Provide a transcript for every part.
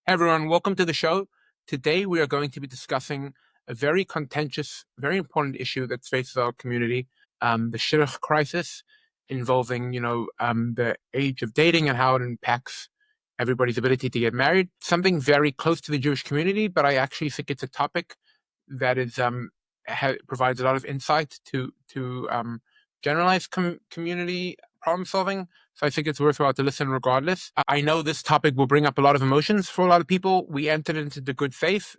Everyone, welcome to the show. Today we are going to be discussing a very contentious, very important issue that faces our community, the Shidduch crisis involving, the age of dating and how it impacts everybody's ability to get married. Something very close to the Jewish community, but I actually think it's a topic that is provides a lot of insight to generalized community problem solving. So I think it's worthwhile to listen regardless. I know this topic will bring up a lot of emotions for a lot of people. We entered into the good faith,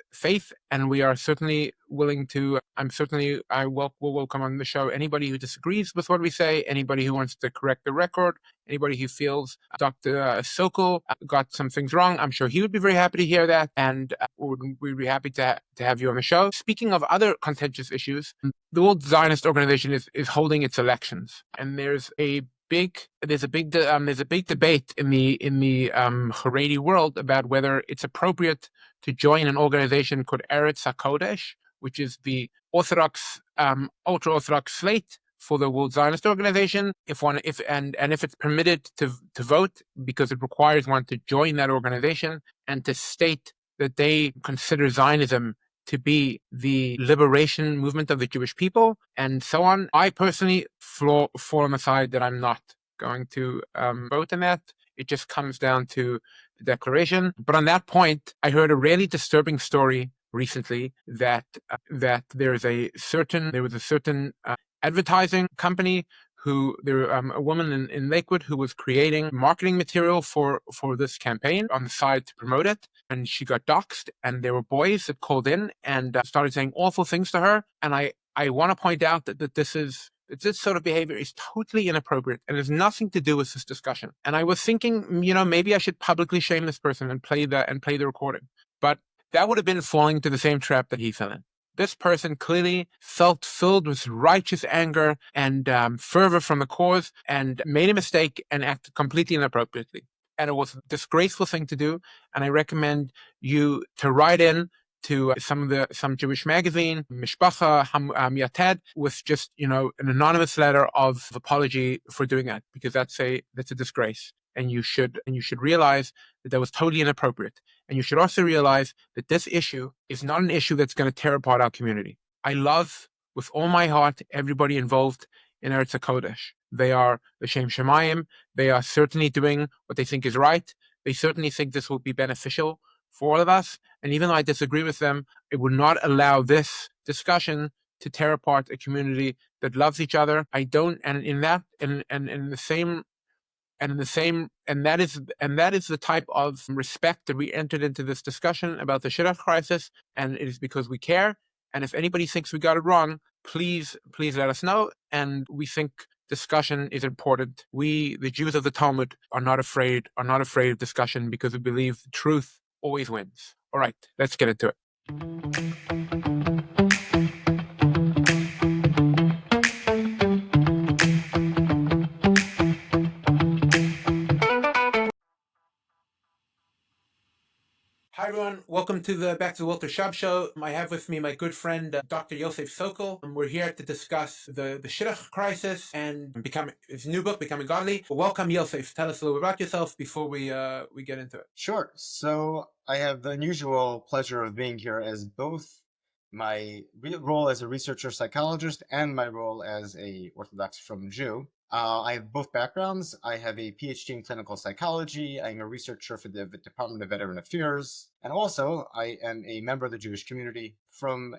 and we are certainly willing to, will welcome on the show anybody who disagrees with what we say, anybody who wants to correct the record, anybody who feels Dr. Sokol got some things wrong. I'm sure he would be very happy to hear that, and we'd be happy to have you on the show. Speaking of other contentious issues, the World Zionist Organization is holding its elections, and there's a big debate in the Haredi world about whether it's appropriate to join an organization called Eretz HaKodesh, which is the Orthodox, ultra-Orthodox slate for the World Zionist Organization. If it's permitted to vote, because it requires one to join that organization and to state that they consider Zionism to be the liberation movement of the Jewish people, and so on. I personally fall on the side that I'm not going to vote in that. It just comes down to the declaration. But on that point, I heard a really disturbing story recently that there was a certain advertising company a woman in Lakewood who was creating marketing material for this campaign on the side to promote it, and she got doxxed, and there were boys that called in and started saying awful things to her. And I want to point out that this sort of behavior is totally inappropriate and has nothing to do with this discussion. And I was thinking, maybe I should publicly shame this person and play the recording, but that would have been falling into the same trap that he fell in. This person clearly felt filled with righteous anger and fervor from the cause, and made a mistake and acted completely inappropriately. And it was a disgraceful thing to do. And I recommend you to write in to some Jewish magazine, Mishpacha Yated, with just an anonymous letter of apology for doing that, because that's a disgrace. And you should realize that was totally inappropriate. And you should also realize that this issue is not an issue that's going to tear apart our community. I love with all my heart everybody involved in Eretz HaKodesh. They are L'Shem Shemayim. They are certainly doing what they think is right. They certainly think this will be beneficial for all of us. And even though I disagree with them, it would not allow this discussion to tear apart a community that loves each other. I don't, and that is the type of respect that we entered into this discussion about the Shidduch crisis, and it is because we care. And if anybody thinks we got it wrong, please let us know. And we think discussion is important. We, the Jews of the Talmud, are not afraid of discussion, because we believe the truth always wins. All right, let's get into it. Hi everyone, welcome to back to the Walter Shub Show. I have with me my good friend Dr. Yosef Sokol. We're here to discuss the Shidduch crisis and his new book, Becoming Godly. Welcome, Yosef. Tell us a little bit about yourself before we get into it. Sure. So I have the unusual pleasure of being here as both my role as a researcher psychologist and my role as a Orthodox from Jew. I have both backgrounds. I have a PhD in clinical psychology. I'm a researcher for the Department of Veteran Affairs. And also, I am a member of the Jewish community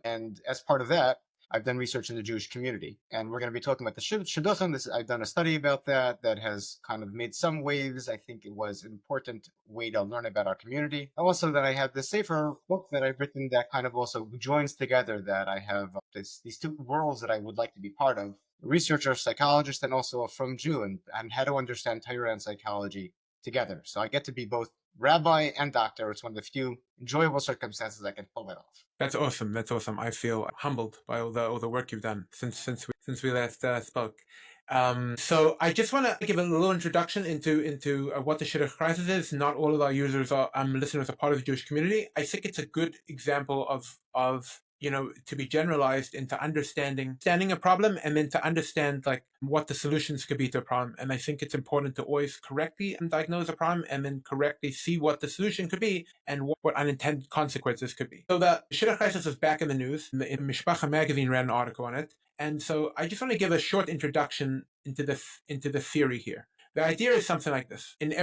and as part of that, I've done research in the Jewish community. And we're going to be talking about the Shidduchim. I've done a study about that has kind of made some waves. I think it was an important way to learn about our community. Also, that I have this Sefer book that I've written that kind of also joins together that I have these two worlds that I would like to be part of. Researcher, psychologist, and also from Jew, and how to understand Torah and psychology together. So I get to be both rabbi and doctor. It's one of the few enjoyable circumstances I can pull that off. That's awesome. I feel humbled by all the work you've done since we last spoke. So I just want to give a little introduction into what the Shidduch crisis is. Not all of our listeners are part of the Jewish community. I think it's a good example of to be generalized into understanding a problem, and then to understand like what the solutions could be to a problem. And I think it's important to always correctly diagnose a problem and then correctly see what the solution could be and what unintended consequences could be. So the Shidduch crisis is back in the news. In Mishpacha magazine ran an article on it. And so I just want to give a short introduction into the theory here. The idea is something like this. And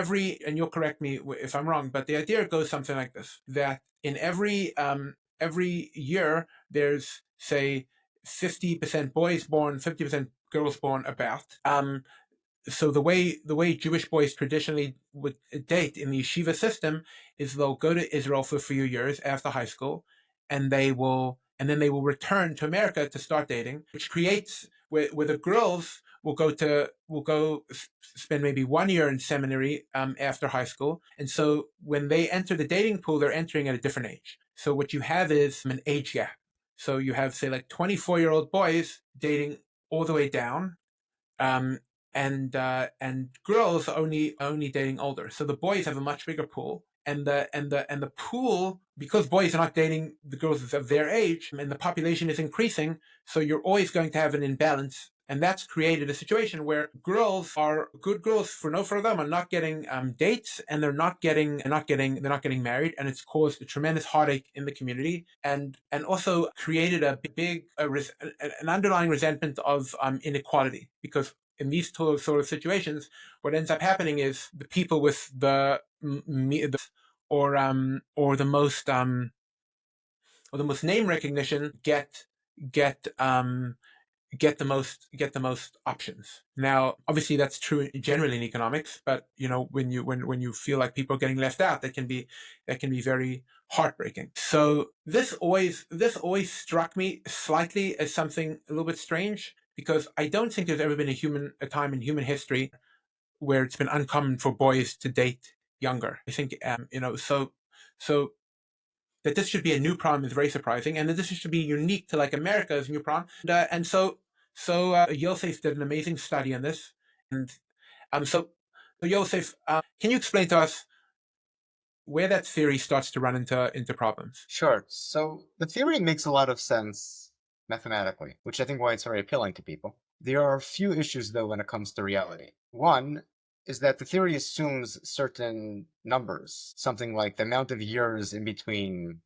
you'll correct me if I'm wrong, but the idea goes something like this: that in every year there's, say, 50% boys born, 50% girls born, about. So the way Jewish boys traditionally would date in the yeshiva system is they'll go to Israel for a few years after high school, and then they will return to America to start dating, which creates where the girls will go spend maybe 1 year in seminary after high school, and so when they enter the dating pool, they're entering at a different age. So what you have is an age gap. So you have, say, like 24-year-old boys dating all the way down, and girls only dating older. So the boys have a much bigger pool, and the pool, because boys are not dating the girls of their age, and the population is increasing, so you're always going to have an imbalance. And that's created a situation where good girls, for them, are not getting dates, and they're not getting married, and it's caused a tremendous heartache in the community, and also created a big an underlying resentment of inequality, because in these sort of situations, what ends up happening is the people with or the most name recognition get the most options. Now, obviously, that's true generally in economics, but when you feel like people are getting left out, that can be very heartbreaking. So this always struck me slightly as something a little bit strange, because I don't think there's ever been a time in human history where it's been uncommon for boys to date younger. I think so that this should be a new problem is very surprising, and that this should be unique to like America's new problem. And so Yosef did an amazing study on this, and so Yosef, can you explain to us where that theory starts to run into problems? Sure. So the theory makes a lot of sense mathematically, which I think why it's very appealing to people. There are a few issues though when it comes to reality. One is that the theory assumes certain numbers, something like the amount of years in between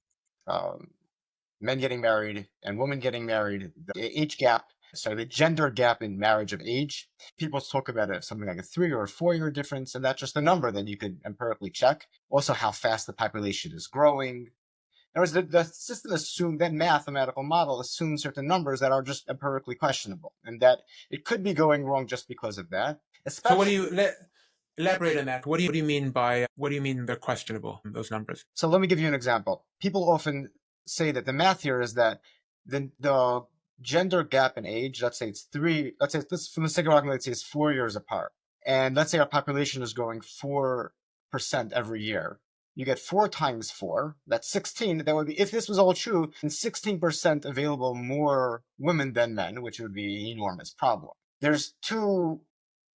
men getting married and women getting married, the age gap, so the gender gap in marriage of age. People talk about it something like a 3 or 4 year difference, and that's just a number that you could empirically check. Also, how fast the population is growing. In other words, the system that mathematical model assumes certain numbers that are just empirically questionable, and that it could be going wrong just because of that. So what do you elaborate on that? What do you mean they're questionable, those numbers? So let me give you an example. People often say that the math here is that the gender gap in age, let's say it's from the sake of argument, let's say it's 4 years apart. And let's say our population is growing 4% every year. You get 4 times 4, that's 16. That would be, if this was all true, then 16% available more women than men, which would be an enormous problem. There's 2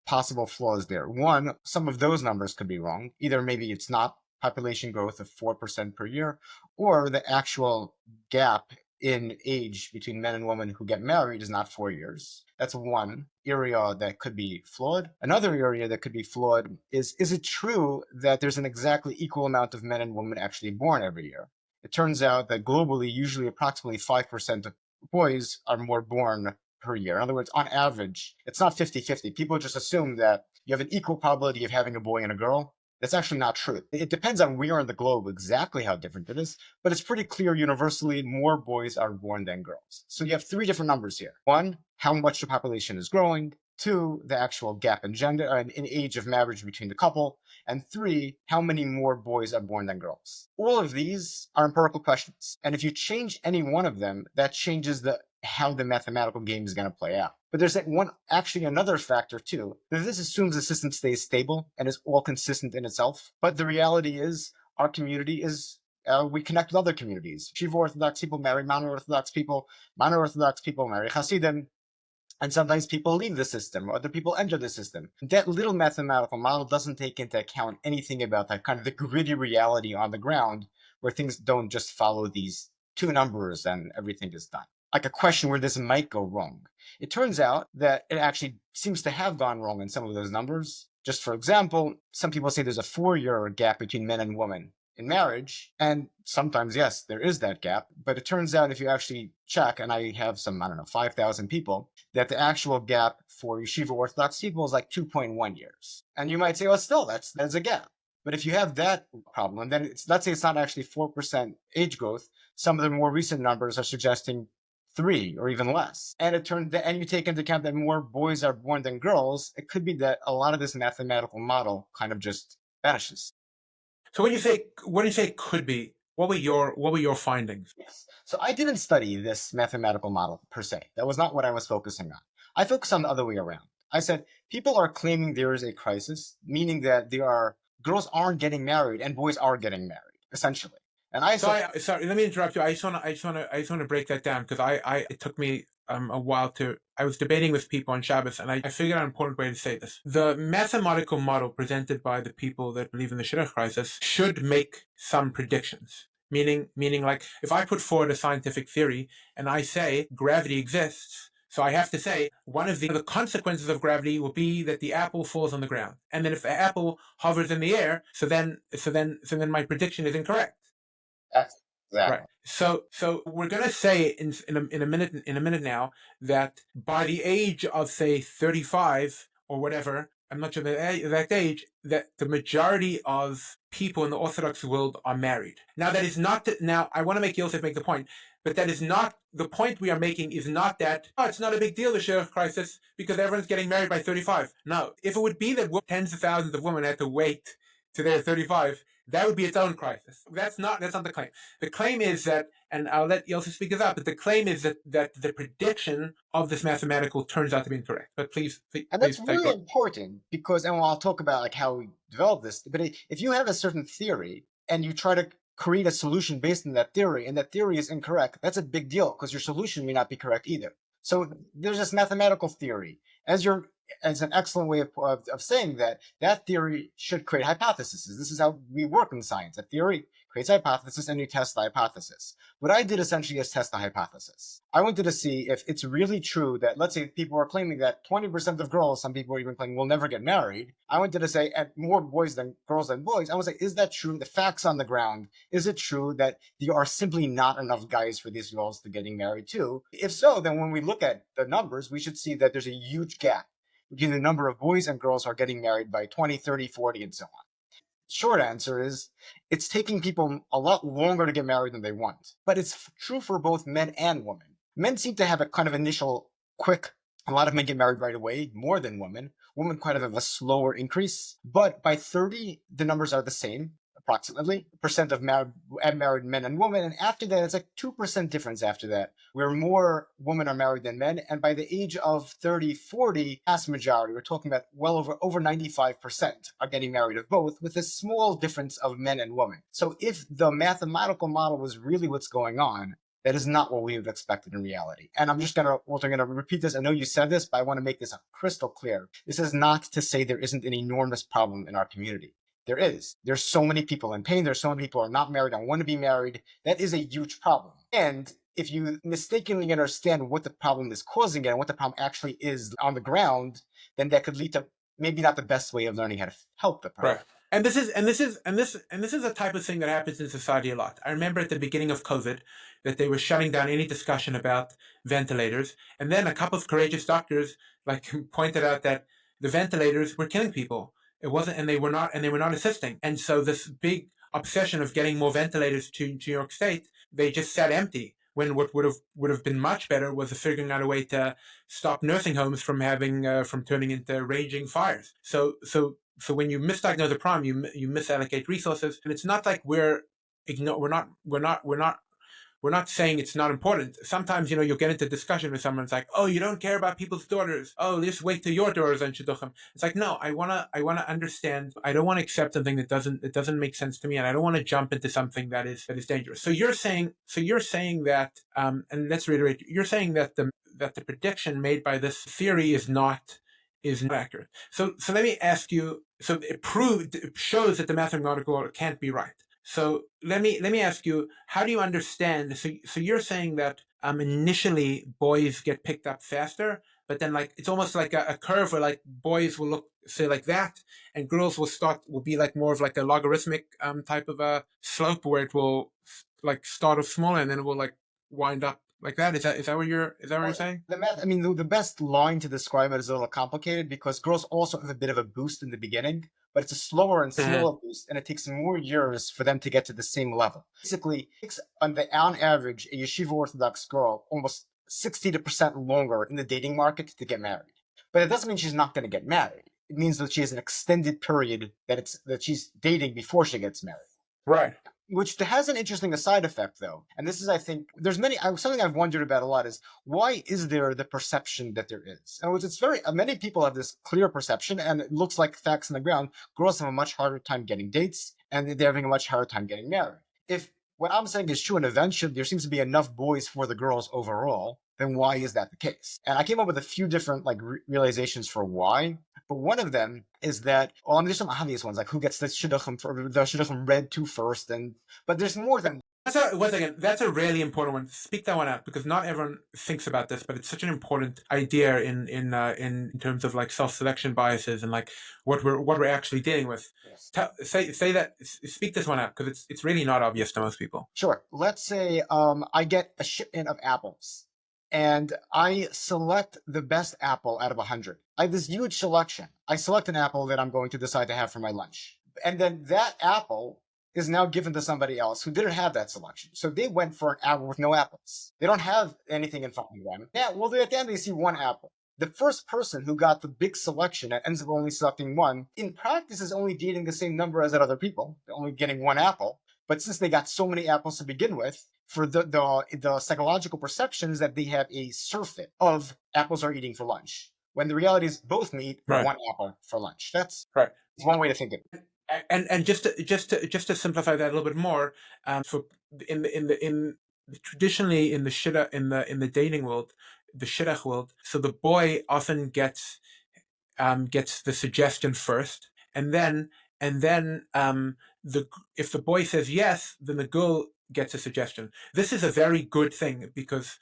possible flaws there. One, some of those numbers could be wrong. Either maybe it's not population growth of 4% per year, or the actual gap in age between men and women who get married is not 4 years. That's one area that could be flawed. Another area that could be flawed is it true that there's an exactly equal amount of men and women actually born every year? It turns out that globally, usually approximately 5% of boys are more born per year. In other words, on average, it's not 50-50. People just assume that you have an equal probability of having a boy and a girl. That's actually not true. It depends on where in the globe exactly how different it is, but it's pretty clear universally more boys are born than girls. So you have 3 different numbers here. 1, how much the population is growing. 2, the actual gap in gender in age of marriage between the couple. And 3, how many more boys are born than girls. All of these are empirical questions. And if you change any one of them, that changes how the mathematical game is going to play out. But there's another factor too, that this assumes the system stays stable and is all consistent in itself. But the reality is our community is, we connect with other communities. Shiva Orthodox people marry mono-Orthodox people marry Hasidim, and sometimes people leave the system, or other people enter the system. That little mathematical model doesn't take into account anything about that kind of the gritty reality on the ground, where things don't just follow these two numbers and everything is done. Like a question where this might go wrong. It turns out that it actually seems to have gone wrong in some of those numbers. Just for example, some people say there's a 4-year gap between men and women in marriage, and sometimes, yes, there is that gap, but it turns out if you actually check, and I have some, I don't know, 5,000 people, that the actual gap for Yeshiva Orthodox people is like 2.1 years. And you might say, well, still, that's a gap. But if you have that problem, then let's say it's not actually 4% age growth. Some of the more recent numbers are suggesting 3 or even less. And and you take into account that more boys are born than girls, it could be that a lot of this mathematical model kind of just vanishes. So when you say could be, what were your findings? Yes. So I didn't study this mathematical model per se. That was not what I was focusing on. I focused on the other way around. I said people are claiming there is a crisis, meaning that girls aren't getting married and boys are getting married, essentially. And I said, sorry, let me interrupt you. I just want to break that down because it took me a while I was debating with people on Shabbos, and I figured out an important way to say this. The mathematical model presented by the people that believe in the Shidduch crisis should make some predictions. Meaning, like, if I put forward a scientific theory and I say gravity exists, so I have to say one of the consequences of gravity will be that the apple falls on the ground, and then if the apple hovers in the air, so then my prediction is incorrect. exactly. Right. So we're going to say in a minute now that by the age of say 35 or whatever, I'm not sure the exact age, that the majority of people in the Orthodox world are married. Now that is not now I want to make Yosef make the point, but that is not the point we are making. Is not that it's not a big deal, the Shidduch crisis, because everyone's getting married by 35. No, if it would be that tens of thousands of women had to wait to their 35, that would be its own crisis. That's not the claim. The claim is that, and I'll let Yosef speak it up, but the claim is that the prediction of this mathematical turns out to be incorrect. But please And that's take really important because, and I'll talk about like how we develop this. But if you have a certain theory and you try to create a solution based on that theory, and that theory is incorrect, that's a big deal because your solution may not be correct either. So there's this mathematical theory as an excellent way of saying that theory should create hypotheses. This is how we work in science. A theory creates a hypothesis and you test the hypothesis. What I did essentially is test the hypothesis. I wanted to see if it's really true that, let's say people are claiming that 20% of girls, some people are even claiming, will never get married. I wanted to say, and more boys than girls than boys, I was like, is that true? The facts on the ground, is it true that there are simply not enough guys for these girls to getting married too? If so, then when we look at the numbers, we should see that there's a huge gap between the number of boys and girls who are getting married by 20, 30, 40, and so on. Short answer is it's taking people a lot longer to get married than they want. But it's true for both men and women. Men seem to have a kind of initial quick, a lot of men get married right away, more than women. Women kind of have a slower increase. But by 30, the numbers are the same, approximately, percent of married men and women. And after that, it's like 2% difference after that, where more women are married than men. And by the age of 30, 40, vast majority, we're talking about well over 95% are getting married of both, with a small difference of men and women. So if the mathematical model was really what's going on, that is not what we have expected in reality. And Walter, I'm gonna repeat this. I know you said this, but I want to make this crystal clear. This is not to say there isn't an enormous problem in our community. There is. There's so many people in pain. There's so many people who are not married and want to be married. That is a huge problem. And if you mistakenly understand what the problem is causing it and what the problem actually is on the ground, then that could lead to maybe not the best way of learning how to help the problem. Right. And this is a type of thing that happens in society a lot. I remember at the beginning of COVID that they were shutting down any discussion about ventilators, and then a couple of courageous doctors like pointed out that the ventilators were killing people. It wasn't, and they were not assisting. And so this big obsession of getting more ventilators to New York State, they just sat empty. When what would have been much better was figuring out a way to stop nursing homes from turning into raging fires. So when you misdiagnose a problem, you misallocate resources, and it's not like we're not saying it's not important. Sometimes, you'll get into discussion with someone. It's like, oh, you don't care about people's daughters. Oh, just wait till your daughters on Shidduchim. It's like, no, I wanna understand. I don't want to accept something that doesn't make sense to me, and I don't want to jump into something that is dangerous. So you're saying that, and let's reiterate, you're saying that the prediction made by this theory is not accurate. So let me ask you. So it shows that the mathematical order can't be right. So let me ask you, how do you understand? So you're saying that initially boys get picked up faster, but then like it's almost like a curve where like boys will look say like that, and girls will be like more of like a logarithmic type of a slope where it will like start off smaller and then it will like wind up like that. Is that what you're Well, saying? the math, I mean, the best line to describe it is a little complicated because girls also have a bit of a boost in the beginning, but it's a slower and Hmm. slower boost, and it takes more years for them to get to the same level. Basically, it takes on average a yeshiva Orthodox girl almost 60% longer in the dating market to get married. But it doesn't mean she's not going to get married. It means that she has an extended period that she's dating before she gets married, Right. which has an interesting side effect though. And this is, I think, there's many, something I've wondered about a lot is why is there the perception that there is? And it's very, many people have this clear perception and it looks like facts on the ground. Girls have a much harder time getting dates and they're having a much harder time getting married. If what I'm saying is true and eventually there seems to be enough boys for the girls overall, then why is that the case? And I came up with a few different like realizations for why. But one of them is that, well, I mean, there's some obvious ones, like who gets the shidduchim read to first, and but there's more than. Once again, that's a really important one. Speak that one out because not everyone thinks about this, but it's such an important idea in terms of like self-selection biases and like what we're actually dealing with. Yes. Say that. Speak this one out because it's really not obvious to most people. Sure. Let's say I get a shipment of apples and I select the best apple out of 100. I have this huge selection. I select an apple that I'm going to decide to have for my lunch. And then that apple is now given to somebody else who didn't have that selection. So they went for an apple with no apples. They don't have anything in front of them. Yeah, well, at the end they see one apple. The first person who got the big selection and ends up only selecting one, in practice is only dating the same number as that other people. They're only getting one apple. But since they got so many apples to begin with, for the psychological perceptions that they have a surfeit of apples are eating for lunch, when the reality is both eat Right. one apple for lunch. That's Right. one way to think of it. And just to simplify that a little bit more, for in traditionally in the shidduch in the dating world, the shidduch world, so the boy often gets the suggestion first, and then the if the boy says yes, then the girl gets a suggestion. This is a very good thing because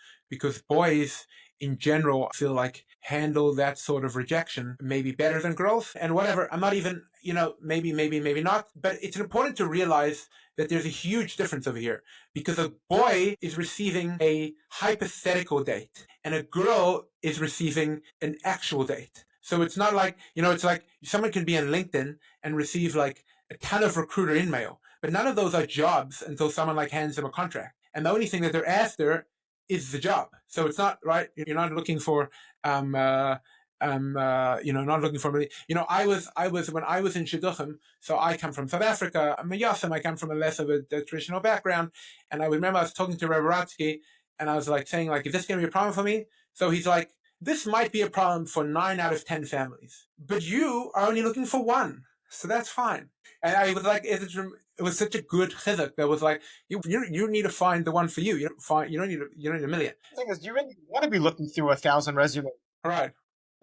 boys in general feel like handle that sort of rejection maybe better than girls and whatever. I'm not even maybe not, but it's important to realize that there's a huge difference over here because a boy is receiving a hypothetical date and a girl is receiving an actual date. So it's not like, it's like someone can be on LinkedIn and receive like a ton of recruiter in mail, but none of those are jobs until someone like hands them a contract. And the only thing that they're after is the job. So it's not right. You're not looking for, not looking for money. I was when I was in Shidduchim. So I come from South Africa. I'm a Yosem. I come from a less of a traditional background. And I remember I was talking to Rabbi Ratsky, and I was like saying like, is this going to be a problem for me? So he's like, this might be a problem for 9 out of 10 families, but you are only looking for one, so that's fine. And I was like, it was such a good chizuk that was like, you need to find the one for you. You don't need a million. The thing is, do you really want to be looking through 1,000 resumes? Right,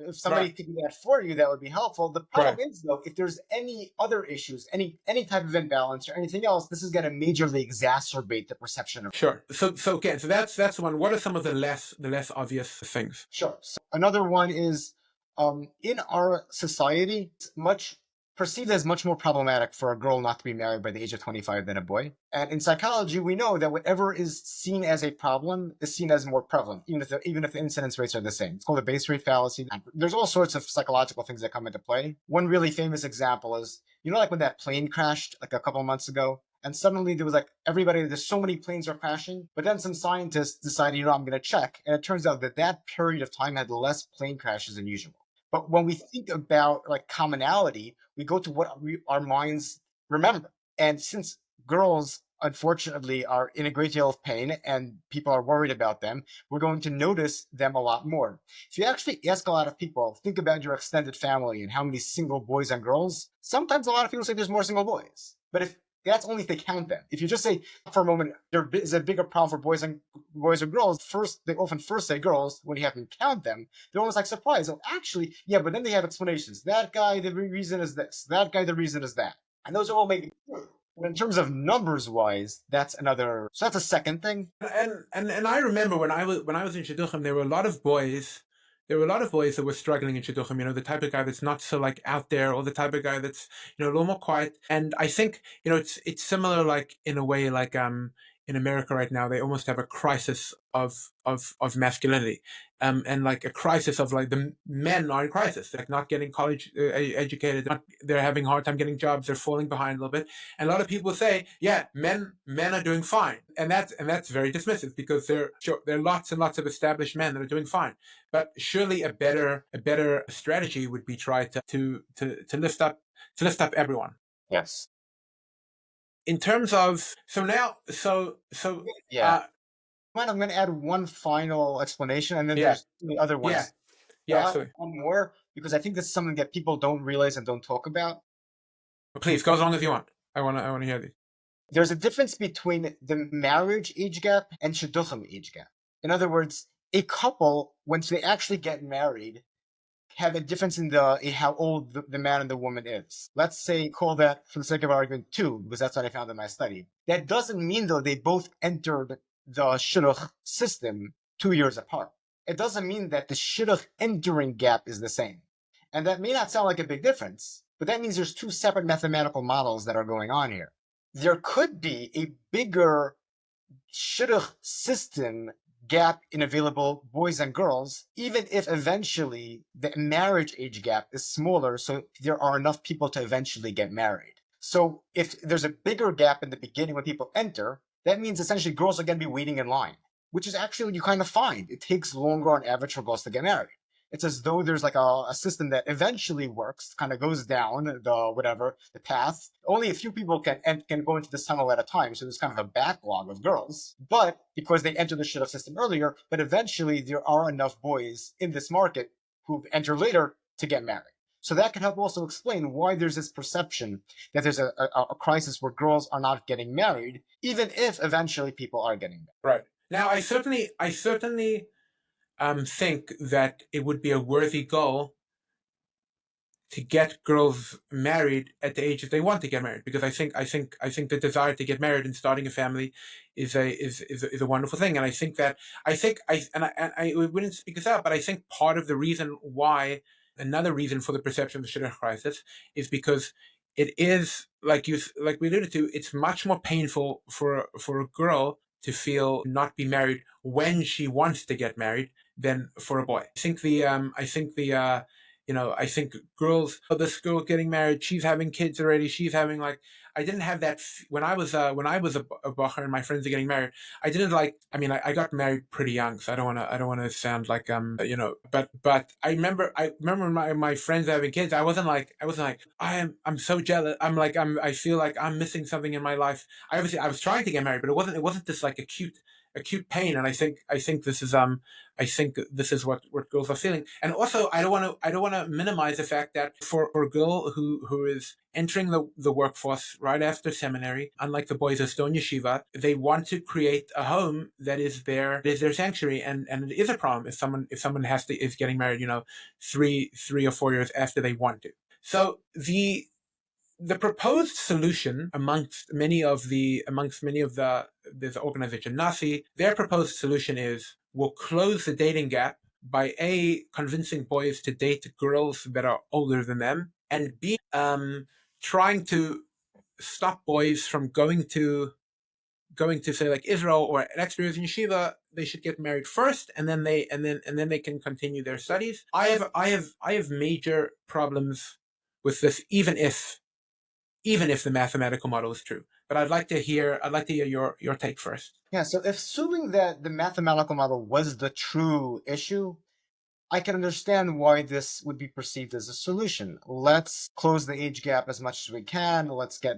If somebody right, could do that for you, that would be helpful. The problem right. is, though, if there's any other issues, any type of imbalance or anything else, this is going to majorly exacerbate the perception of. Sure. So again, so that's the one. What are some of the less obvious things? Sure. So another one is, in our society, it's much perceived as much more problematic for a girl not to be married by the age of 25 than a boy. And in psychology, we know that whatever is seen as a problem is seen as more prevalent, even if the incidence rates are the same. It's called the base rate fallacy. There's all sorts of psychological things that come into play. One really famous example is, like when that plane crashed like a couple months ago, and suddenly there was like there's so many planes are crashing, but then some scientists decided, I'm going to check. And it turns out that period of time had less plane crashes than usual. But when we think about like commonality, we go to what our minds remember. And since girls, unfortunately, are in a great deal of pain and people are worried about them, we're going to notice them a lot more. If you actually ask a lot of people, think about your extended family and how many single boys and girls, sometimes a lot of people say there's more single boys. But if that's only if they count them. If you just say for a moment there is a bigger problem for boys or girls, they often first say girls when you have them count them. They're almost like surprised. Oh, actually, yeah, but then they have explanations. That guy, the reason is this. That guy, the reason is that. And those are all maybe true. In terms of numbers wise, that's another. So that's a second thing. And I remember when I was in Shidduchim, there were a lot of boys. There were a lot of boys that were struggling in Shidduchim. You know, the type of guy that's not so like out there, or the type of guy that's a little more quiet. And I think it's similar, like in a way, like in America right now, they almost have a crisis of masculinity, and like a crisis of like the men are in crisis, like not getting college educated, they're having a hard time getting jobs, they're falling behind a little bit. And a lot of people say, yeah, men are doing fine, and that's very dismissive, because there are lots and lots of established men that are doing fine. But surely a better strategy would be try to lift up everyone. Yes. In terms of so now so Yeah. I'm going to add one final explanation, and then yeah, there's the other yeah, ones. yeah. I'll So add one more because I think this is something that people don't realize and don't talk about. please go as long as you want. I want to hear this. There's a difference between the marriage age gap and shidduchim age gap. In other words, a couple, once they actually get married, have a difference in how old the man and the woman is. Let's say call that, for the sake of argument, 2, because that's what I found in my study. That doesn't mean, though, they both entered the shidduch system 2 years apart. It doesn't mean that the shidduch entering gap is the same. And that may not sound like a big difference, but that means there's two separate mathematical models that are going on here. There could be a bigger shidduch system gap in available boys and girls, even if eventually the marriage age gap is smaller, so there are enough people to eventually get married. So if there's a bigger gap in the beginning when people enter, that means essentially girls are going to be waiting in line, which is actually what you kind of find. It takes longer on average for girls to get married. It's as though there's like a system that eventually works, kind of goes down the path. Only a few people can go into this tunnel at a time, so there's kind of a backlog of girls. But because they enter the shidduch system earlier, but eventually there are enough boys in this market who enter later to get married. So that can help also explain why there's this perception that there's a crisis where girls are not getting married, even if eventually people are getting married. Right. Now, I certainly think that it would be a worthy goal to get girls married at the age that they want to get married, because I think the desire to get married and starting a family is a wonderful thing. And I wouldn't speak this out, but I think part of the reason why, another reason for the perception of the Shidduch crisis, is because it is, like we alluded to, it's much more painful for a girl to feel not be married when she wants to get married than for a boy. I think girls, oh, this girl getting married, she's having kids already, she's having like, I didn't have that when I was a bacher and my friends are getting married. I didn't like. I mean, I got married pretty young, so I don't want to sound like But I remember my friends having kids. I wasn't like I'm so jealous. I feel like I'm missing something in my life. I was trying to get married, but it wasn't this like acute pain. And I think this is what girls are feeling. And also, I don't want to minimize the fact that for a girl who is entering the workforce right after seminary, unlike the boys who are still in yeshiva, they want to create a home that is their sanctuary. And it is a problem if someone is getting married, 3 or 4 years after they want to. So the proposed solution amongst many of the this organization Nasi, their proposed solution is, we'll close the dating gap by convincing boys to date girls that are older than them, and b trying to stop boys from going to say like Israel or an extra years in yeshiva. They should get married first, and then they can continue their studies. I have major problems with this, even if the mathematical model is true. But I'd like to hear your take first. Yeah, so assuming that the mathematical model was the true issue, I can understand why this would be perceived as a solution. Let's close the age gap as much as we can. Let's get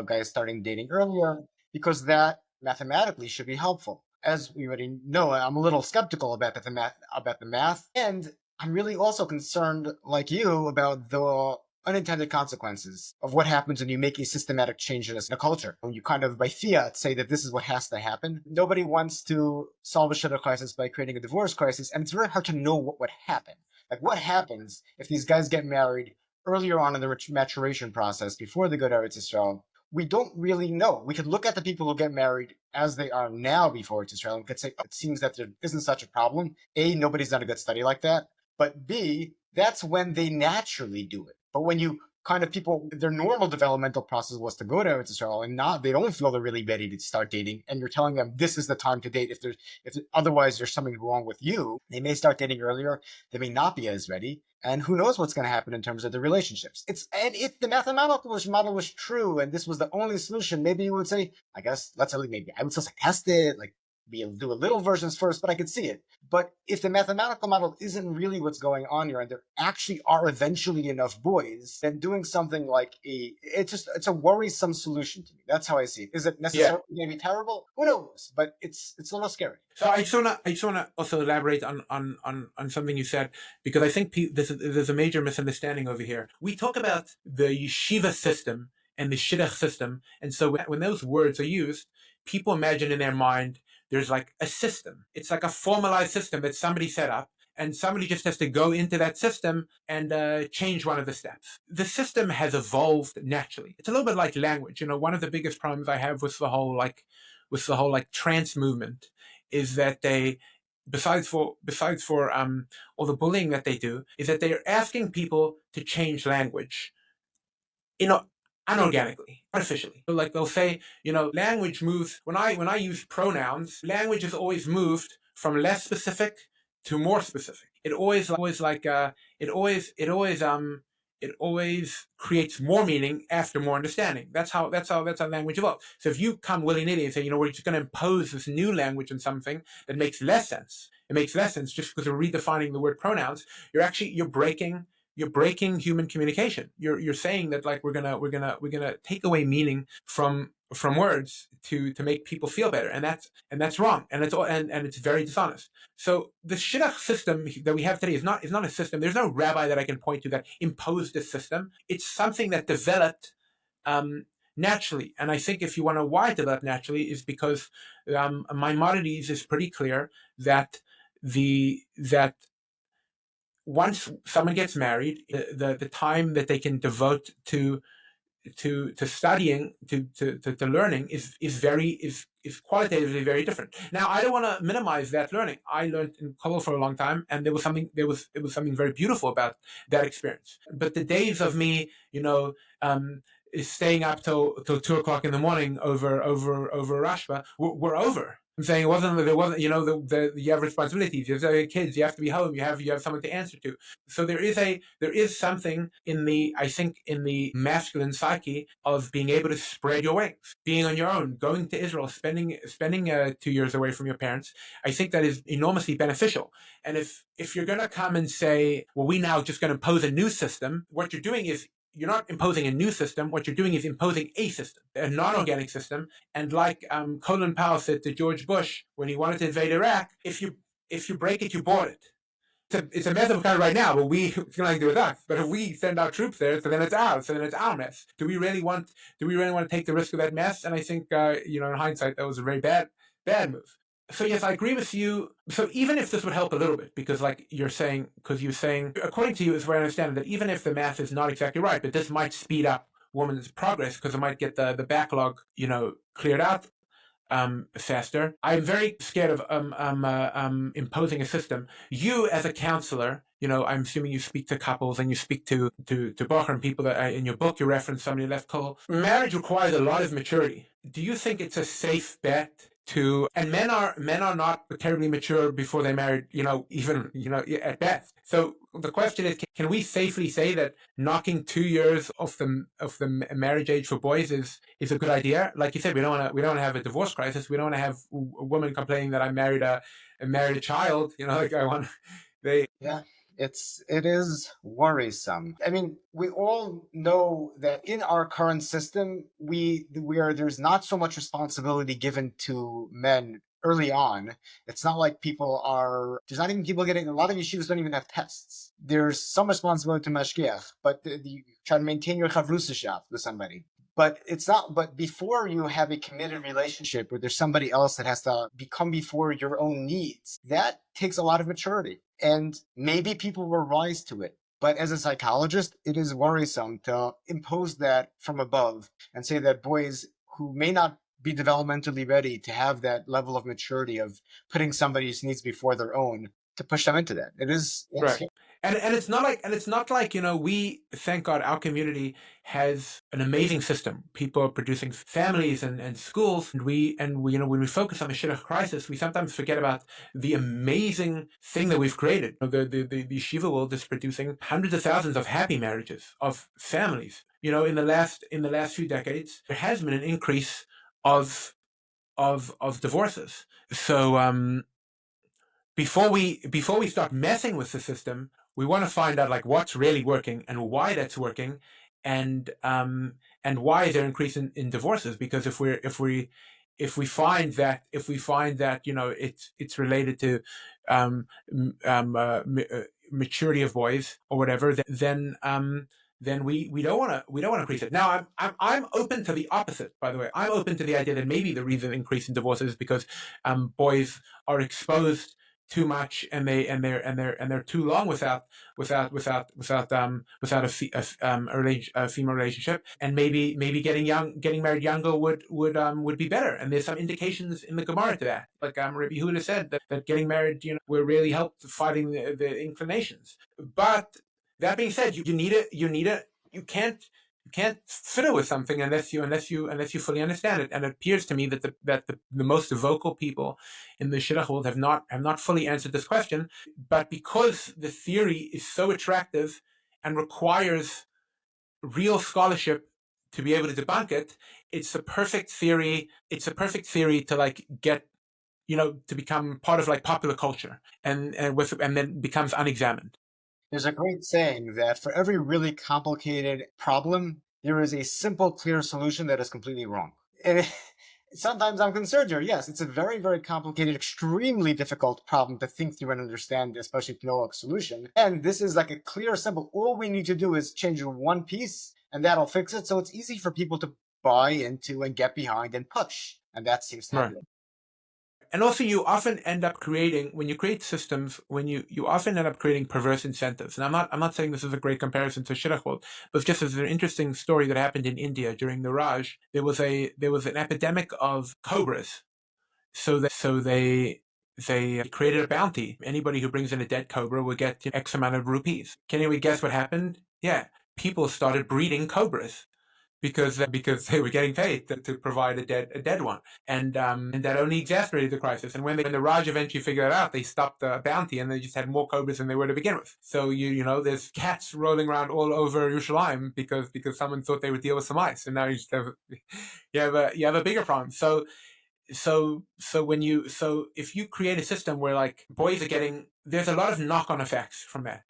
guys starting dating earlier, because that mathematically should be helpful. As we already know, I'm a little skeptical about the math, and I'm really also concerned, like you, about the unintended consequences of what happens when you make a systematic change in a culture. When you kind of, by fiat, say that this is what has to happen. Nobody wants to solve a shidduch crisis by creating a divorce crisis, and it's very hard to know what would happen. Like, what happens if these guys get married earlier on in the maturation process before they go to Eretz Yisrael? we don't really know. We could look at the people who get married as they are now before it's Israel and could say, oh, it seems that there isn't such a problem. A, nobody's done a good study like that. But B, that's when they naturally do it. But when you kind of people, their normal developmental process was to go to Israel and not, they don't feel they're really ready to start dating. And you're telling them this is the time to date. If otherwise there's something wrong with you, they may start dating earlier. They may not be as ready. And who knows what's going to happen in terms of the relationships. And if the mathematical model was true and this was the only solution, maybe you would say, I guess, maybe I would still say test it, like do a little versions first, but I could see it. But if the mathematical model isn't really what's going on here, and there actually are eventually enough boys, then doing something like it's a worrisome solution to me. That's how I see it. Is it necessarily going to be terrible? Who knows? But it's a little scary. So I just wanna also elaborate on something you said, because I think there's a major misunderstanding over here. We talk about the yeshiva system and the shidduch system, and so when those words are used, people imagine in their mind there's like a system. It's like a formalized system that somebody set up, and somebody just has to go into that system and change one of the steps. The system has evolved naturally. It's a little bit like language. One of the biggest problems I have with the whole trans movement is that they, besides for all the bullying that they do, is that they're asking people to change language, you know, unorganically, artificially. So like they'll say, language moves. When I use pronouns, language has always moved from less specific to more specific. It always creates more meaning after more understanding. That's how language evolves. So if you come willy-nilly and say, we're just going to impose this new language on something that makes less sense. It makes less sense just because we're redefining the word pronouns. You're breaking human communication. You're saying that like we're gonna take away meaning from words to make people feel better, and that's wrong, and it's very dishonest. So the shidduch system that we have today is not a system. There's no rabbi that I can point to that imposed this system. It's something that developed naturally, and I think if you want to know why it developed naturally is because Maimonides is pretty clear that once someone gets married, the time that they can devote to studying, to learning is qualitatively very different. Now, I don't want to minimize that learning. I learned in Kollel for a long time, and it was something very beautiful about that experience. But the days of me, is staying up till 2 o'clock in the morning over Rashba were over. I'm saying there wasn't, you have responsibilities, you have kids, you have to be home, you have someone to answer to. So there is something in the masculine psyche of being able to spread your wings, being on your own, going to Israel, spending 2 years away from your parents. I think that is enormously beneficial. And if you're going to come and say, well, we now just going to impose a new system, what you're doing is you're not imposing a new system. What you're doing is imposing a system, a non-organic system. And like Colin Powell said to George Bush when he wanted to invade Iraq, if you break it, you bought it. It's a mess of kind of right now, but it's going to do with us. But if we send our troops there, so then it's ours. So then it's our mess. Do we really want to take the risk of that mess? And I think, in hindsight, that was a very bad move. So yes, I agree with you. So even if this would help a little bit, because like you're saying, according to you, is where I understand that even if the math is not exactly right, but this might speed up women's progress because it might get the backlog, cleared out faster. I'm very scared of imposing a system. You as a counselor, I'm assuming you speak to couples and you speak to Bacher and people that in your book you reference somebody left Kollel. Marriage requires a lot of maturity. Do you think it's a safe bet and men are not terribly mature before they married, even at best. So the question is, can we safely say that knocking 2 years off the marriage age for boys is a good idea? Like you said, we don't want to have a divorce crisis. We don't want to have a woman complaining that I married a child. Yeah. It is worrisome. I mean, we all know that in our current system, there's not so much responsibility given to men early on. It's not like there's not even people getting, a lot of yeshivas don't even have tests. There's some responsibility to mashgiach, but you try to maintain your chavrusashaft with somebody. But before you have a committed relationship where there's somebody else that has to become before your own needs, that takes a lot of maturity. And maybe people will rise to it. But as a psychologist, it is worrisome to impose that from above and say that boys who may not be developmentally ready to have that level of maturity of putting somebody's needs before their own, to push them into that. It is, Right. it's, And it's not like, we, thank God, our community has an amazing system. People are producing families and schools, and we when we focus on the Shidduch crisis, we sometimes forget about the amazing thing that we've created. The yeshiva world is producing hundreds of thousands of happy marriages, of families. In the last few decades, there has been an increase of divorces. So before we start messing with the system, we want to find out like what's really working and why that's working, and why is there an increase in divorces? Because if we find that it's related to um, maturity of boys or whatever, then we don't want to increase it. Now I'm open to the opposite. By the way, I'm open to the idea that maybe the reason increase in divorces is because boys are exposed too much, and they're too long without a female relationship, and maybe getting married younger would be better. And there's some indications in the Gemara to that. Like Rabbi Yehuda said that getting married will really help fighting the inclinations. But that being said, you can't fiddle with something unless you fully understand it. And it appears to me that the most vocal people in the Shidduch world have not fully answered this question. But because the theory is so attractive and requires real scholarship to be able to debunk it, it's a perfect theory. It's a perfect theory to like get to become part of like popular culture, and then becomes unexamined. there's a great saying that for every really complicated problem, there is a simple, clear solution that is completely wrong. And sometimes I'm concerned here. Yes, it's a very, very complicated, extremely difficult problem to think through and understand, especially to know a solution. And this is like a clear, simple. All we need to do is change one piece, and that'll fix it. So it's easy for people to buy into and get behind and push. And that seems to Right. happen. And also, you often end up creating, when you create systems, when you often end up creating perverse incentives. And I'm not saying this is a great comparison to Shidduch world, but just as an interesting story that happened in India during the Raj, there was an epidemic of cobras. So they created a bounty. Anybody who brings in a dead cobra will get X amount of rupees. Can you guess what happened? Yeah, people started breeding cobras because they were getting paid to provide a dead one, and that only exacerbated the crisis. And when the Raj eventually figured it out, they stopped the bounty, and they just had more cobras than they were to begin with. So there's cats rolling around all over Yerushalayim because someone thought they would deal with some mice, and now you have a bigger problem. So if you create a system where like boys are getting, there's a lot of knock-on effects from that.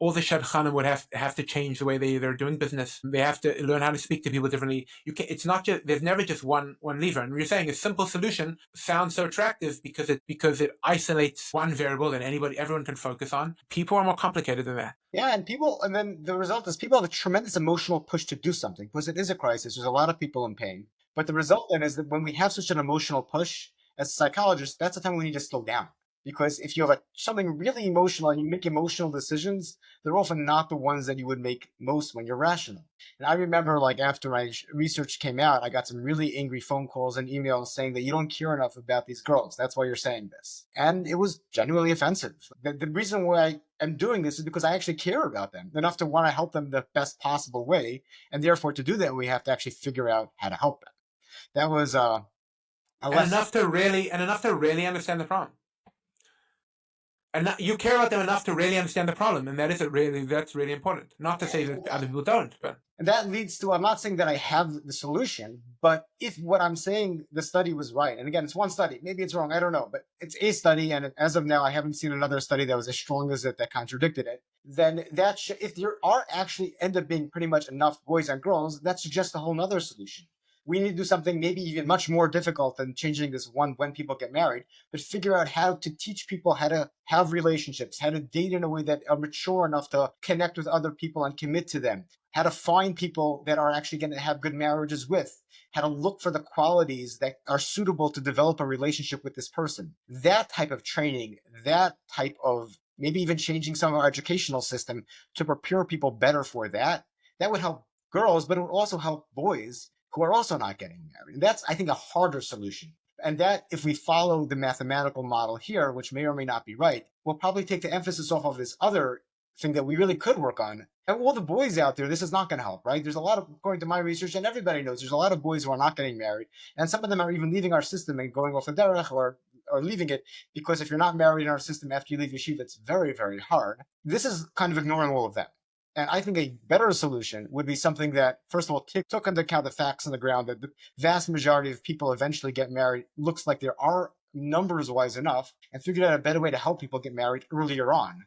All the shadchanim would have to change the way they're doing business. They have to learn how to speak to people differently. It's not just, there's never just one lever. And you're saying a simple solution sounds so attractive because it isolates one variable that everyone can focus on. People are more complicated than that. Yeah, and then the result is people have a tremendous emotional push to do something because it is a crisis. There's a lot of people in pain. But the result then is that when we have such an emotional push, as psychologists, that's the time we need to slow down. Because if you have something really emotional and you make emotional decisions, they're often not the ones that you would make most when you're rational. And I remember, like, after my research came out, I got some really angry phone calls and emails saying that you don't care enough about these girls. That's why you're saying this. And it was genuinely offensive. The reason why I am doing this is because I actually care about them enough to want to help them the best possible way. And therefore, to do that, we have to actually figure out how to help them. That was a And lesson. enough to really understand the problem. And you care about them enough to really understand the problem, and that's really important. Not to say that other people don't, but And that leads to, I'm not saying that I have the solution, but if what I'm saying, the study was right, and again, it's one study, maybe it's wrong, I don't know, but it's a study, and as of now, I haven't seen another study that was as strong as it that contradicted it, then if there are actually end up being pretty much enough boys and girls, that suggests a whole nother solution. We need to do something maybe even much more difficult than changing this one when people get married, but figure out how to teach people how to have relationships, how to date in a way that are mature enough to connect with other people and commit to them, how to find people that are actually going to have good marriages with, how to look for the qualities that are suitable to develop a relationship with this person. That type of training, that type of maybe even changing some of our educational system to prepare people better for that. That would help girls, but it would also help boys who are also not getting married. And that's, I think, a harder solution. And that, if we follow the mathematical model here, which may or may not be right, will probably take the emphasis off of this other thing that we really could work on. And all the boys out there, this is not going to help, right? There's a lot of, according to my research, and everybody knows, there's a lot of boys who are not getting married, and some of them are even leaving our system and going off the derech or leaving it, because if you're not married in our system after you leave yeshiva, it's very, very hard. This is kind of ignoring all of that. And I think a better solution would be something that, first of all, took into account the facts on the ground that the vast majority of people eventually get married. Looks like there are numbers wise enough, and figured out a better way to help people get married earlier on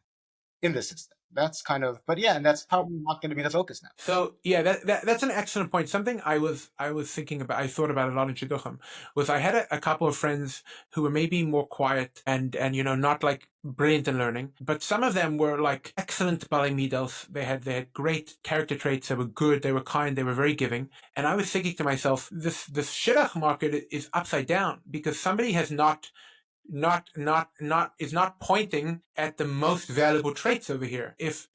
in the system. That's kind of, but yeah, and that's probably not going to be the focus now. So yeah, that's an excellent point. Something I was thinking about, I thought about a lot in Shidduchim, was I had a couple of friends who were maybe more quiet and not like brilliant in learning, but some of them were like excellent balei midos. They had great character traits. They were good. They were kind. They were very giving. And I was thinking to myself, this Shidduch market is upside down because somebody has is not pointing at the most valuable traits over here. If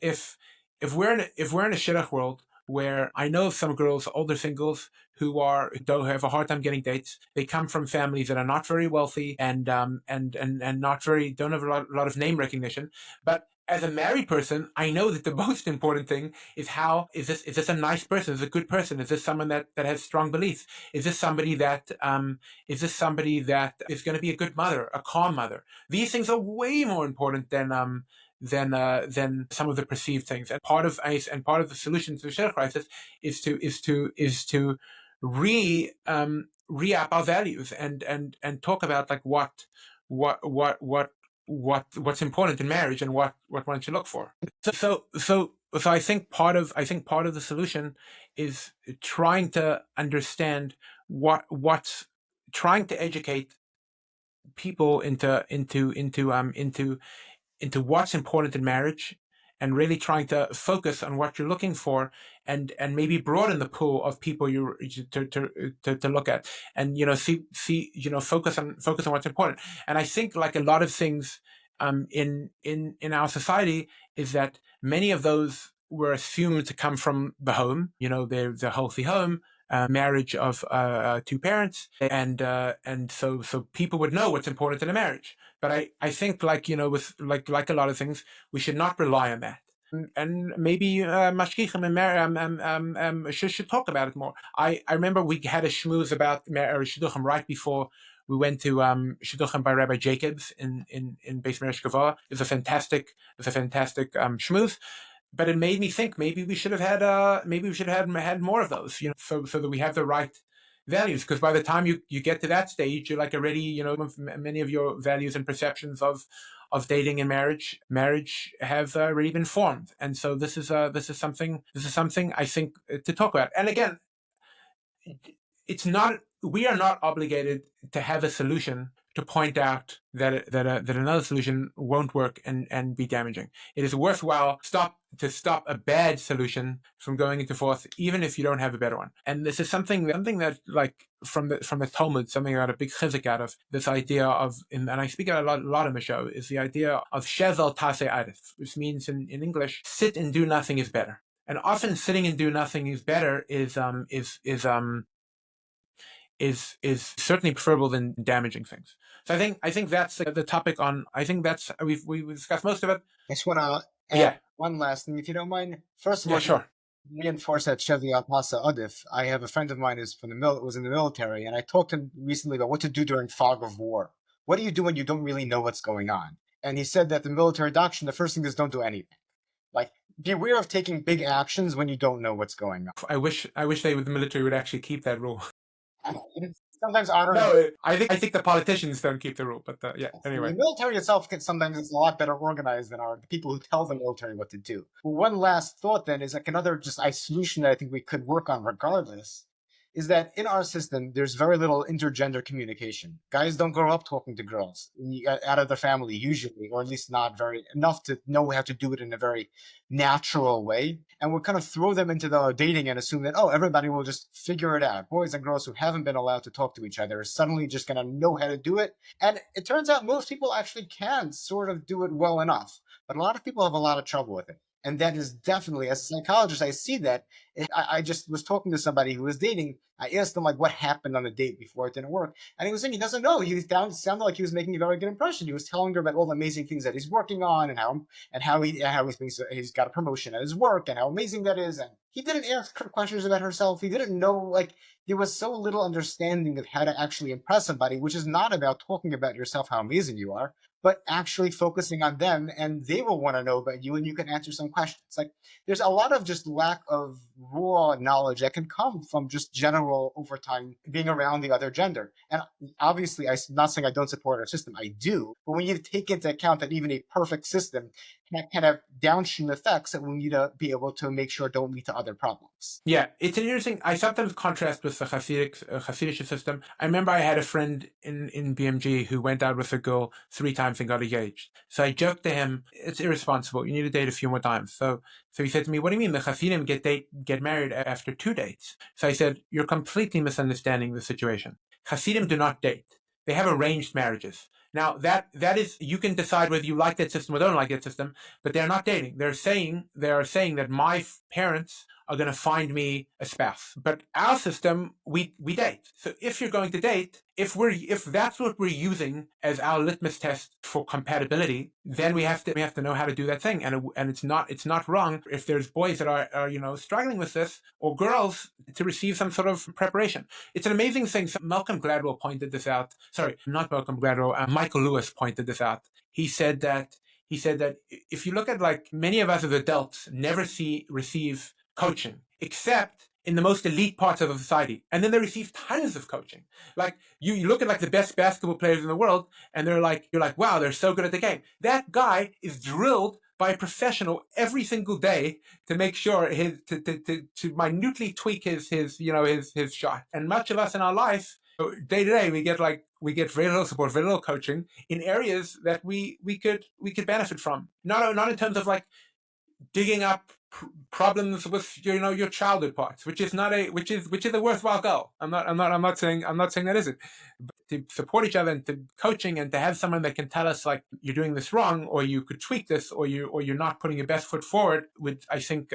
we're in a shidduch world where I know of some girls, older singles, who don't have a hard time getting dates. They come from families that are not very wealthy and not very, don't have a lot of name recognition. But as a married person, I know that the most important thing is is this a nice person? Is this a good person? Is this someone that has strong beliefs? Is this somebody that is going to be a good mother, a calm mother? These things are way more important than some of the perceived things. And part of the solution to the shidduch crisis is to re-up our values and talk about like what's important in marriage and what one should look for. So I think part of the solution is trying to understand what's trying to educate people into what's important in marriage and really trying to focus on what you're looking for and maybe broaden the pool of people you to look at and focus on what's important. And I think like a lot of things in our society is that many of those were assumed to come from the home. There's a healthy home, marriage of two parents, and so people would know what's important in a marriage. But I think with like a lot of things, we should not rely on that. And maybe mashgichim and should talk about it more. I remember we had a shmooze about shidduchim right before we went to shidduchim by Rabbi Jacobs in Beis Medrash Gavoha. It's a fantastic shmooze. But it made me think maybe we should have had more of those, so that we have the right values. Because by the time you get to that stage, you're like already, many of your values and perceptions of dating and marriage have already been formed. And so this is something I think to talk about. And again, we are not obligated to have a solution to point out that another solution won't work and be damaging. It is worthwhile to stop a bad solution from going into force, even if you don't have a better one. And this is something that like from the Talmud, something I got a big chizuk out of, this idea of, and I speak about a lot in the show, is the idea of shevel taseh arif, which means in English, sit and do nothing is better. And often sitting and do nothing is better is certainly preferable than damaging things. So I think that's the topic on. I think that's we've discussed most of it. I just want to add one last thing, if you don't mind. First of all, sure. Reinforce that Sheviat Pasa Adif. I have a friend of mine who's was in the military, and I talked to him recently about what to do during fog of war. What do you do when you don't really know what's going on? And he said that the military doctrine, the first thing is don't do anything. Like, beware of taking big actions when you don't know what's going on. I wish the military would actually keep that rule. Sometimes honor. No, I think the politicians don't keep the rule, but anyway. The military itself sometimes is a lot better organized than the people who tell the military what to do. Well, one last thought then is like another just solution that I think we could work on regardless is that in our system, there's very little intergender communication. Guys don't grow up talking to girls out of their family, usually, or at least not very enough to know how to do it in a very natural way. And we'll kind of throw them into the dating and assume that, oh, everybody will just figure it out. Boys and girls who haven't been allowed to talk to each other are suddenly just going to know how to do it. And it turns out most people actually can sort of do it well enough, but a lot of people have a lot of trouble with it. And that is definitely, as a psychologist, I see that. I just was talking to somebody who was dating. I asked him like what happened on the date before it didn't work, and he was saying he doesn't know. He sounded like he was making a very good impression. He was telling her about all the amazing things that he's working on, and how he thinks he's got a promotion at his work, and how amazing that is. And he didn't ask her questions about herself. He didn't know, like, there was so little understanding of how to actually impress somebody, which is not about talking about yourself, how amazing you are, but actually focusing on them, and they will want to know about you, and you can answer some questions. Like, there's a lot of just lack of raw knowledge that can come from just general over time being around the other gender. And obviously, I'm not saying I don't support our system, I do, but we need to take into account that even a perfect system can have downstream effects that we need to be able to make sure don't lead to other problems. Yeah, it's an interesting. I sometimes contrast with the Hasidic system. I remember I had a friend in BMG who went out with a girl 3 times and got engaged. So I joked to him, "It's irresponsible. You need to date a few more times." So he said to me, "What do you mean the Hasidim get married after 2 dates?" So I said, "You're completely misunderstanding the situation. Hasidim do not date. They have arranged marriages." Now that is, you can decide whether you like that system or don't like that system, but they're not dating. They are saying that my parents are going to find me a spouse. But our system, we date. So if you're going to date, if that's what we're using as our litmus test for compatibility, then we have to know how to do that thing. And it's not wrong if there's boys that are struggling with this, or girls, to receive some sort of preparation. It's an amazing thing. So Malcolm Gladwell pointed this out. Sorry, not Malcolm Gladwell. Michael Lewis pointed this out. He said that if you look at, like, many of us as adults never receive coaching, except in the most elite parts of society. And then they receive tons of coaching. Like, you look at, like, the best basketball players in the world, and you're like, wow, they're so good at the game. That guy is drilled by a professional every single day to make sure to minutely tweak his shot. And much of us in our life, day to day, we get very little support, very little coaching in areas that we could benefit from. Not in terms of, like, digging up problems with your childhood parts, which is a worthwhile goal. I'm not saying that isn't. But to support each other and to coaching and to have someone that can tell us, like, you're doing this wrong, or you could tweak this, or you're not putting your best foot forward, would, I think,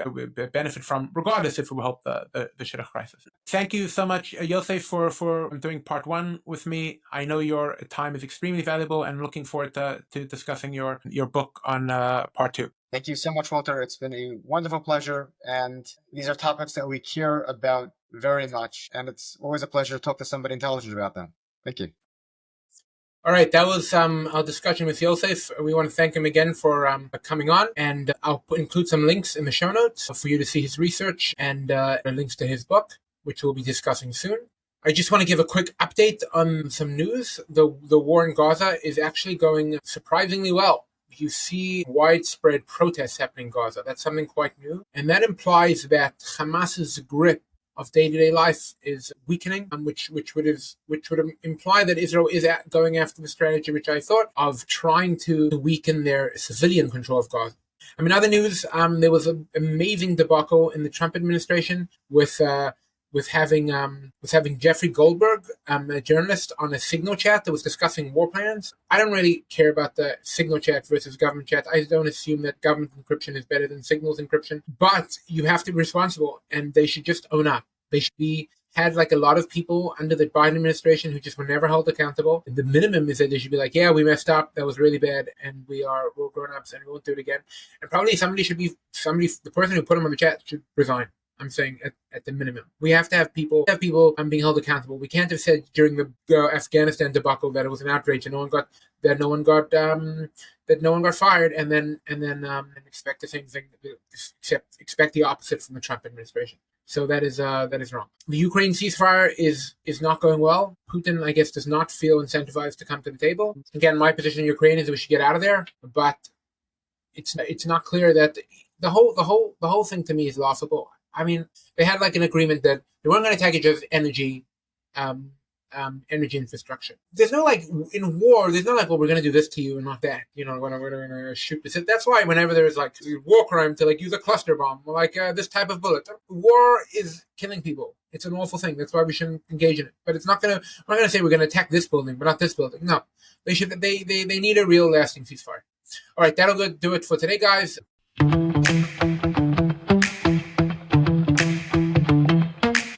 benefit from, regardless if it will help the Shidduch crisis. Thank you so much, Yosef, for doing part 1 with me. I know your time is extremely valuable, and looking forward to discussing your book on part 2. Thank you so much, Walter. It's been a wonderful pleasure. And these are topics that we care about very much. And it's always a pleasure to talk to somebody intelligent about them. Thank you. All right, that was our discussion with Yosef. We want to thank him again for coming on, and I'll include some links in the show notes for you to see his research and links to his book, which we'll be discussing soon. I just want to give a quick update on some news. The war in Gaza is actually going surprisingly well. You see widespread protests happening in Gaza. That's something quite new. And that implies that Hamas's grip of day-to-day life is weakening, which would imply that Israel is going after the strategy, which I thought, of trying to weaken their civilian control of Gaza. I mean, other news, there was an amazing debacle in the Trump administration with having Jeffrey Goldberg, a journalist, on a Signal chat that was discussing war plans. I don't really care about the Signal chat versus government chat. I don't assume that government encryption is better than Signal's encryption. But you have to be responsible, and they should just own up. They should had like a lot of people under the Biden administration who just were never held accountable. The minimum is that they should be like, yeah, we messed up. That was really bad. And we're grown-ups and we won't do it again. And probably the person who put them on the chat should resign. I'm saying at the minimum. We have to have people being held accountable. We can't have said during the Afghanistan debacle that it was an outrage and no one got fired, and then expect the same thing, expect the opposite from the Trump administration. So that is wrong. The Ukraine ceasefire is not going well. Putin, I guess, does not feel incentivized to come to the table. Again, my position in Ukraine is that we should get out of there, but it's not clear that the whole thing to me is laughable. I mean, they had like an agreement that they weren't going to attack each other's um, energy infrastructure. There's no like in war. There's no like, well, we're going to do this to you and not that. We're going to shoot this. That's why whenever there's like war crime to like use a cluster bomb or like this type of bullet, war is killing people. It's an awful thing. That's why we shouldn't engage in it. But it's not going to. We're not going to say we're going to attack this building, but not this building. No, they should. They need a real lasting ceasefire. All right, that'll do it for today, guys.